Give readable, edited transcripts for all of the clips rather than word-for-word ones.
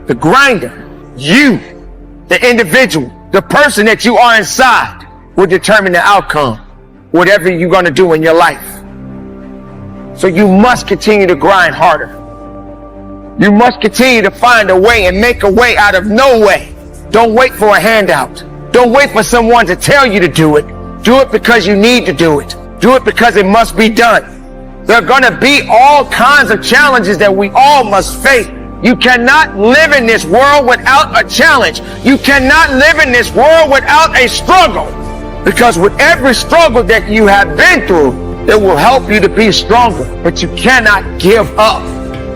The grinder, you, the individual, the person that you are inside will determine the outcome, whatever you're going to do in your life. So you must continue to grind harder. You must continue to find a way and make a way out of no way. Don't wait for a handout. Don't wait for someone to tell you to do it. Do it because you need to do it. Do it because it must be done. There are going to be all kinds of challenges that we all must face. You cannot live in this world without a challenge. You cannot live in this world without a struggle. Because with every struggle that you have been through, it will help you to be stronger. But you cannot give up.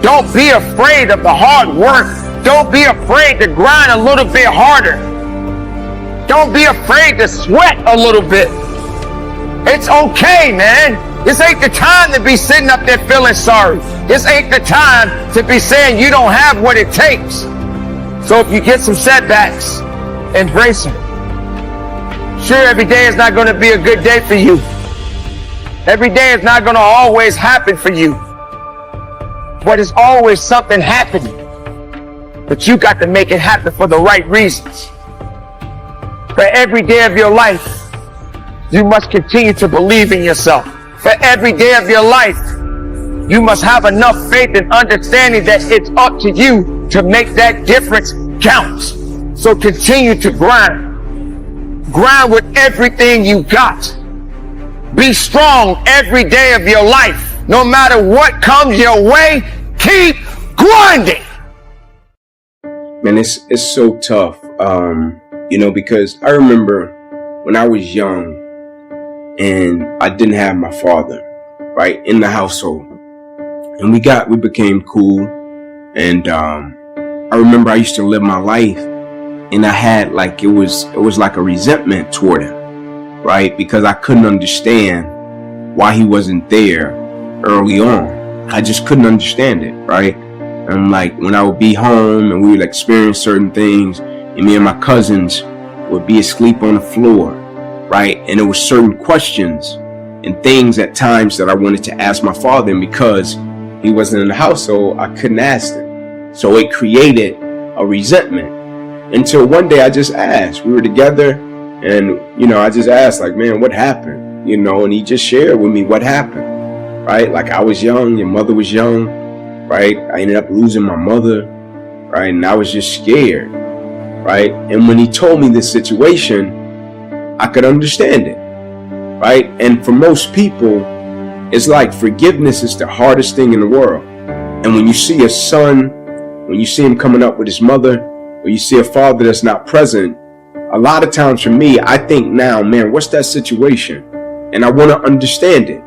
Don't be afraid of the hard work. Don't be afraid to grind a little bit harder. Don't be afraid to sweat a little bit. It's okay, man. This ain't the time to be sitting up there feeling sorry. This ain't the time to be saying you don't have what it takes. So if you get some setbacks, embrace them. Sure, every day is not going to be a good day for you. Every day is not going to always happen for you. But it's always something happening. But you got to make it happen for the right reasons. For every day of your life, you must continue to believe in yourself. For every day of your life, you must have enough faith and understanding that it's up to you to make that difference count. So continue to grind. Grind with everything you got. Be strong every day of your life. No matter what comes your way, keep grinding. Man, it's so tough, because I remember when I was young and I didn't have my father, right, in the household. And we became cool. And I remember I used to live my life and I had it was like a resentment toward him, right? Because I couldn't understand why he wasn't there early on. I just couldn't understand it, right? And when I would be home and we would experience certain things, and me and my cousins would be asleep on the floor, right? And there were certain questions and things at times that I wanted to ask my father, and because he wasn't in the household, I couldn't ask him. So it created a resentment until one day I just asked. We were together and, I just asked man, what happened? And he just shared with me what happened, right? I was young, your mother was young, right? I ended up losing my mother, right? And I was just scared, right? And when he told me this situation, I could understand it, right? And for most people, it's forgiveness is the hardest thing in the world. And when you see a son, when you see him coming up with his mother, or you see a father that's not present, a lot of times for me, I think now, man, what's that situation? And I want to understand it,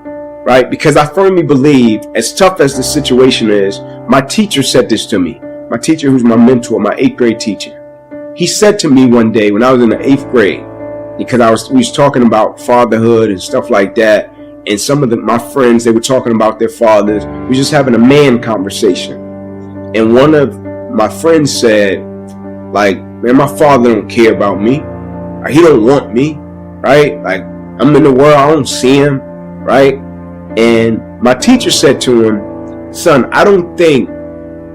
right? Because I firmly believe, as tough as the situation is, my teacher said this to me. My teacher, who's my mentor, my 8th grade teacher. He said to me one day when I was in the 8th grade, because we was talking about fatherhood and stuff like that, and some of my friends, they were talking about their fathers. We were just having a man conversation. And one of my friends said, man, my father don't care about me. He don't want me, right? I'm in the world, I don't see him, right? And my teacher said to him, son, I don't think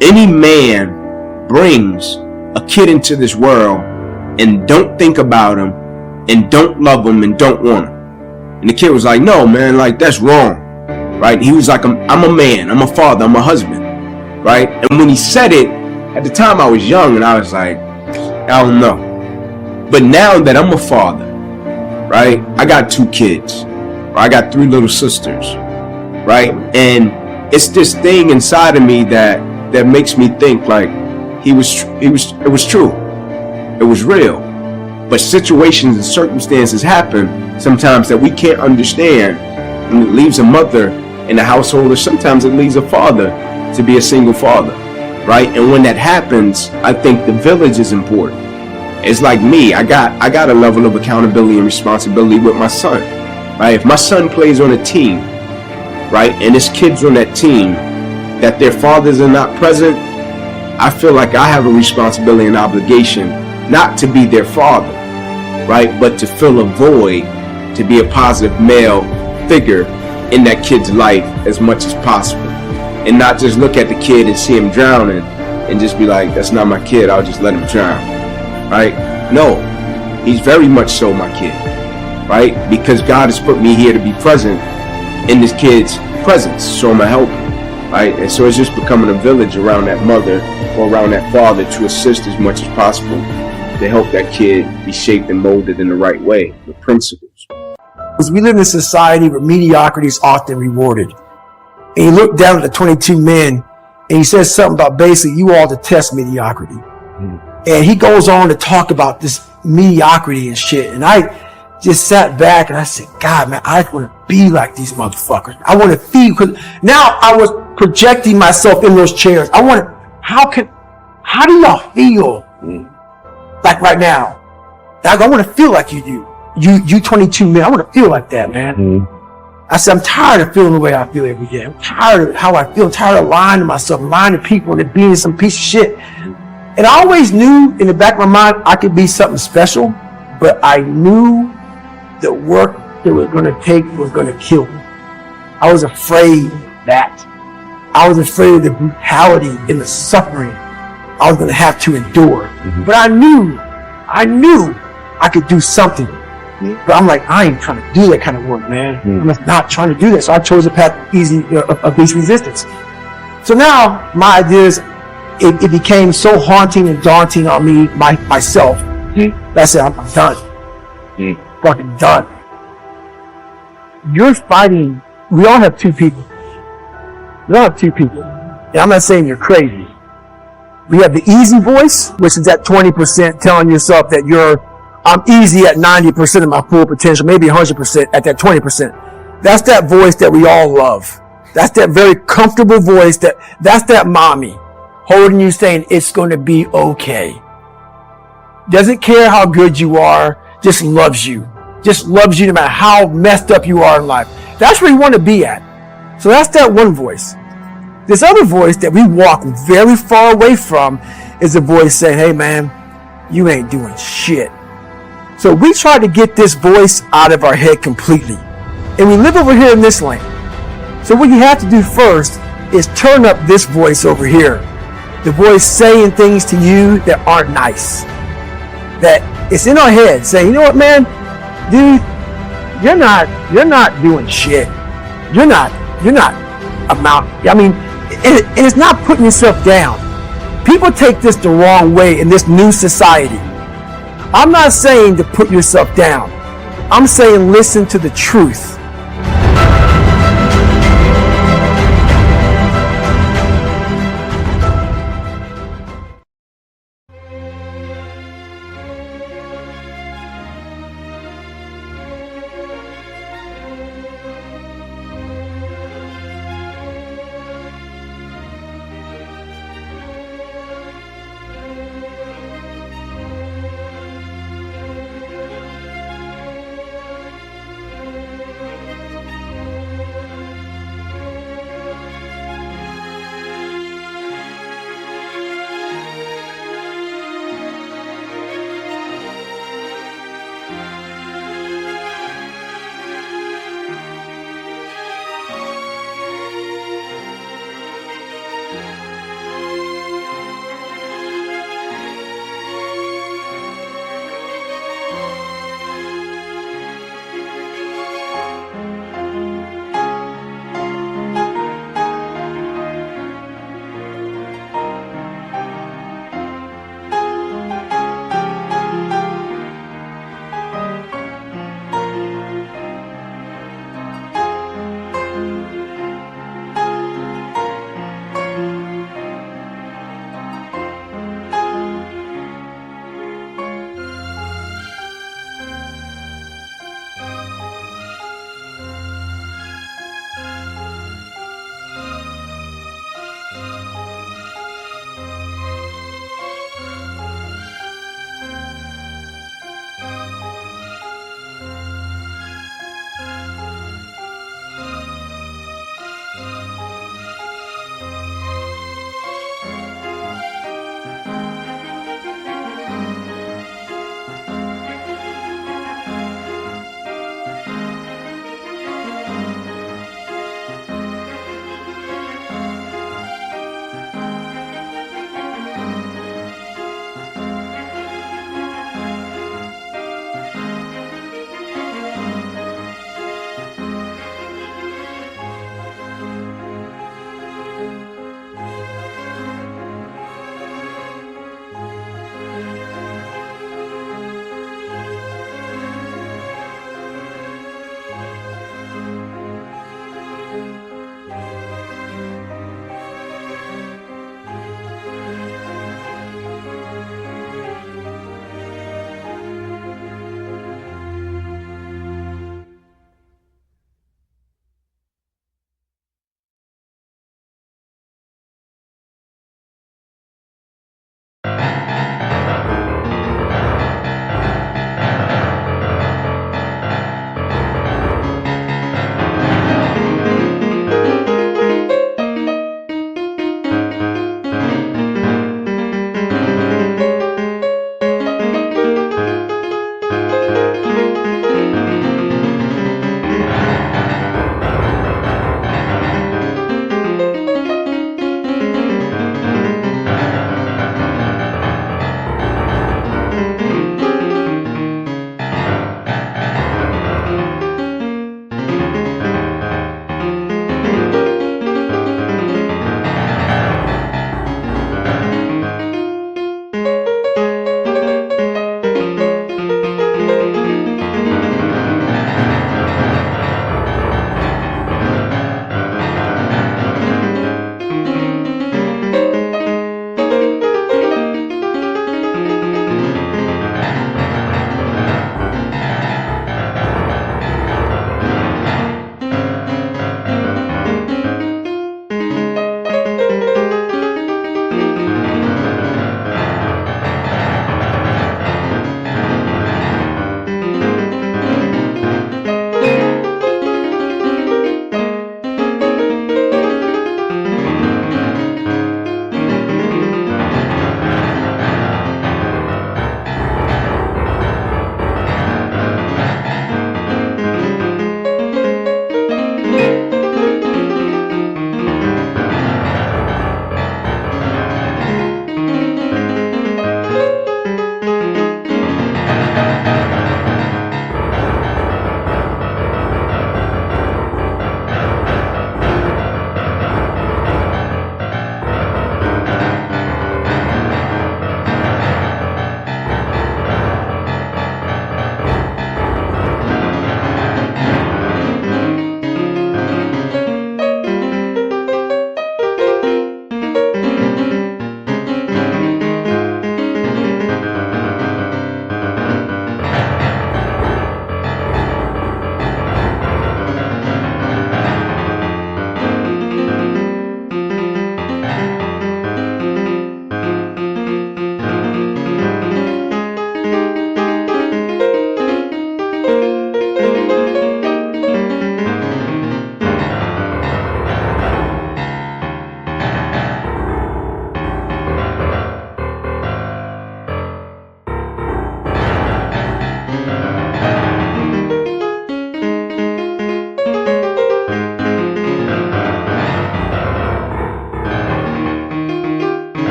any man brings a kid into this world and don't think about him and don't love him and don't want him. And the kid was like, no, man, that's wrong, right? He was like, I'm a man, I'm a father, I'm a husband, right? And when he said it, at the time I was young and I was like, I don't know. But now that I'm a father, right? I got 2 kids, or I got 3 little sisters, right? And it's this thing inside of me that makes me think it was true. It was real. But situations and circumstances happen sometimes that we can't understand, and it leaves a mother in the household, or sometimes it leaves a father to be a single father, right? And when that happens, I think the village is important. It's like me, I got a level of accountability and responsibility with my son, right? If my son plays on a team, right, and his kids on that team, that their fathers are not present, I feel like I have a responsibility and obligation not to be their father, right, but to fill a void, to be a positive male figure in that kid's life as much as possible, and not just look at the kid and see him drowning, and just be like, that's not my kid, I'll just let him drown, right? No, he's very much so my kid, right? Because God has put me here to be present in this kid's presence, so I'm gonna help him, right? And so it's just becoming a village around that mother or around that father to assist as much as possible to help that kid be shaped and molded in the right way, with principles. Because we live in a society where mediocrity is often rewarded. And you look down at the 22 men, and he says something about basically you all detest mediocrity. And he goes on to talk about this mediocrity and shit. And I just sat back and I said, God, man, I want to be like these motherfuckers. I want to feel, because now I was projecting myself in those chairs. I want to, how do y'all feel like right now? I want to feel like you do. You 22 men, I want to feel like that, man. I said, I'm tired of feeling the way I feel every day. I'm tired of how I feel. I'm tired of lying to myself, lying to people, and being some piece of shit. And I always knew in the back of my mind I could be something special, but I knew the work that was going to take was going to kill me. I was afraid of that. I was afraid of the brutality and the suffering I was going to have to endure. But I knew I could do something. But I'm like, I ain't trying to do that kind of work, man. I'm not trying to do that. So I chose a path of least resistance. So now my ideas, it became so haunting and daunting on me, myself. That I said, I'm done. Fucking done. You're fighting. We all have two people. We all have two people. And I'm not saying you're crazy. We have the easy voice, which is that 20% telling yourself that I'm easy at 90% of my full potential, maybe 100% at that 20%. That's that voice that we all love. That's that very comfortable voice that's that mommy holding you saying it's going to be okay. Doesn't care how good you are, just loves you. Just loves you no matter how messed up you are in life. That's where you want to be at. So that's that one voice. This other voice that we walk very far away from is a voice saying, hey man, you ain't doing shit. So we try to get this voice out of our head completely. And we live over here in this land. So what you have to do first is turn up this voice over here. The voice saying things to you that aren't nice. That it's in our head saying, you know what, man? Dude, you're not doing shit. You're not I mean, and it's not putting yourself down. People take this the wrong way in this new society. I'm not saying to put yourself down. I'm saying listen to the truth.